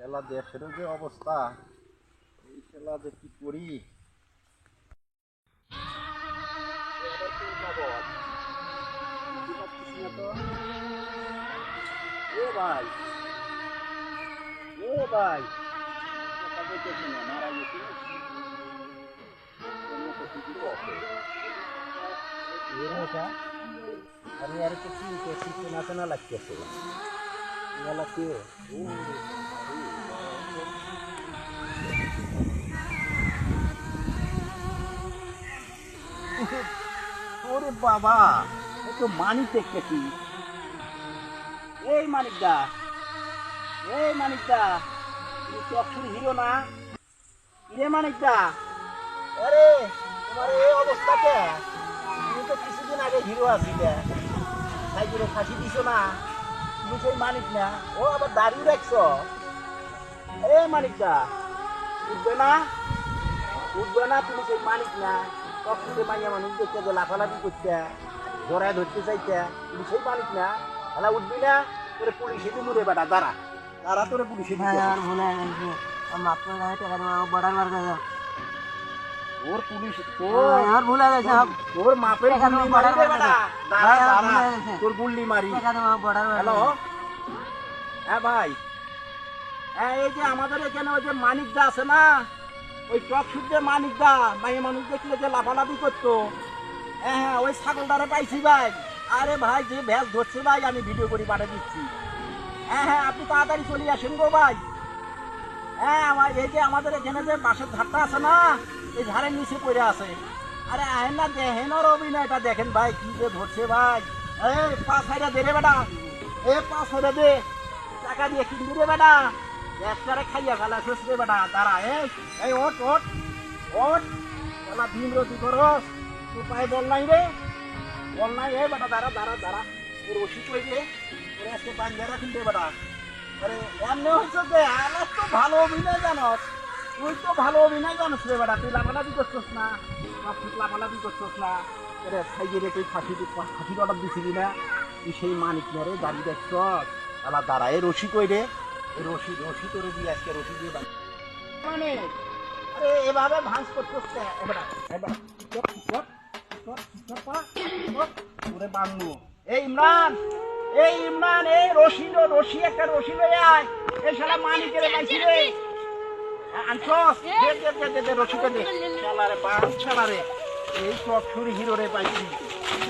খেলা দেশেরও যে অবস্থা, এই খেলা যে কি করি। এ ভাই, এ ভাই, মারা গেছে। अरे यार कुछ कैसी नाचना लगती है ये लगती है ওরে বাবা এ তো মানিক দেখতেছি এই মানিকদা তুমি চক্ষুর হিরো না রে মানিকদা আরে তোমার এই অবস্থা কে তুমি তো কিছুদিন আগে হিরো আছিলে সাইকেলে ফাঁসি দিছো না তুমি সেই মানিক না ও আবার দাঁড়িয়ে রাখছো এ মানিকদা উঠবে না তুমি সেই মানিক না চক্ষুরে মাইয়া মানুষ দেখতে যে লাফালাফি করতে জড়ায় ধরতে চাইতে তুমি সেই মানিক না তাহলে উঠবি না তোরে পুলিশে দিবো রে বেটা দাঁড়া তোরে পুলিশে দিবো তোর পুলিশ তোর মাপের গুল্লি মারি রে বেটা তোর গুল্লি মারি হ্যালো হ্যাঁ ভাই হ্যাঁ এই যে আমাদের এখানে ওই যে মানিকদা আছে না ওই চক সূর্যে মানিকদা মাইয়া মানুষ দেখলে যে লাফালাফি করতো হ্যাঁ ওই ছাগলটারে পাইছি ভাই আরে ভাই যে ভ্যাস ধরছে ভাই আমি ভিডিও করে পাঠিয়ে দিচ্ছি হ্যাঁ আপনি তাড়াতাড়ি চলে আসেন গো ভাই হ্যাঁ আমার এই যে আমাদের এখানে যে বাঁশের ঝাড়টা আছে না এই ঝাড়ের নিচে পড়ে আছে আরে আহেন না দেখেন ওর অভিনয়টা দেখেন ভাই কি যে ধরছে ভাই এই 5,000 দে রে বেটা 5,000 দে টাকা দিয়ে কিনবি রে বেটা একটারে খাইয়া ফেলা শেষ রে বেটা দাঁড়া এই ওট খেলা দিন রতি করস তোর পায়ে বল নাই বেটা দাঁড়া তোর রশি কই রে তোর আজকে বান্ধে রাখিন রে বেটা আরে এমনি হচ্ছে যে আমার তো ভালো অভিনয় জানস তুই তো ভালো অভিনয় জানস রে বেটা তুই লাফালাফি করছস না আরে খাইয়ে রে তুই ফাঁসি অর্ডার দিছিলি না তুই সেই মানিক না রে দাঁড়িয়ে দেখছস আলা দাঁড়া এই রশি কই রে রশি তোরে দিয়ে আজকে রশি দিয়ে মানে আরে এভাবে ভাঁজ করছস তোরে বাংলো এই ইমরান এই রশি একটা রশি লয়ে আয় এই শালা মানিকেরে পাইছি রে আনছস দে রশিটা দে শালারে বাস শালারে এই চক্ষুর হিরো রে পাইছি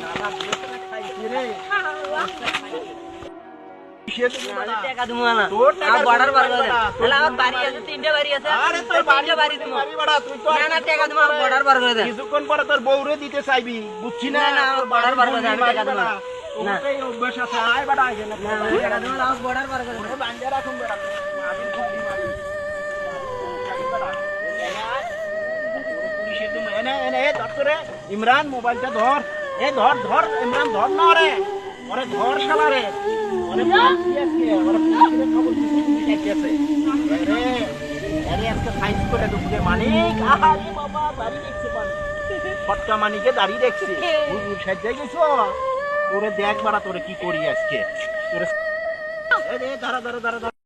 শালা বেশটা খাইছি রে টাকা দিমু না তোর টাকা বর্ডার বার করে তাহলে আমার বাড়ি আছে 3টে বাড়ি আছে আরে তোর বাড়ি দিমু তুই তো না টাকা দিমু বর্ডার বার করে দে কিছুক্ষণ পরে তোর বউরে দিতে চাইবি বুঝছি না আমার বর্ডার বার করে দে আমি টাকা দিমু না এই অভ্যাস আছে আয় বেটা আইছে না টাকা দিমু না বর্ডার বার করে দে বান্ধা রাখুম বেটা আমি খুঁড়ি মারি পুলিশে তুমি এনে ধর ইমরান মোবাইলটা ধর ধর ইমরান ধর না রে ওরে ধর শালা রে ওরে পুলিশের খবর দিছে আরে আজকে সাইজ করে ঢুকবে মানিক আরে বাবা দাঁড়িয়ে দেখছে ফটকা মানিকে দাঁড়িয়ে দেখছে বুঝু সাজ্জাই গেছো তোরে দেখ বাড়া তোরে কি করি আজকে তোরে দাঁড়া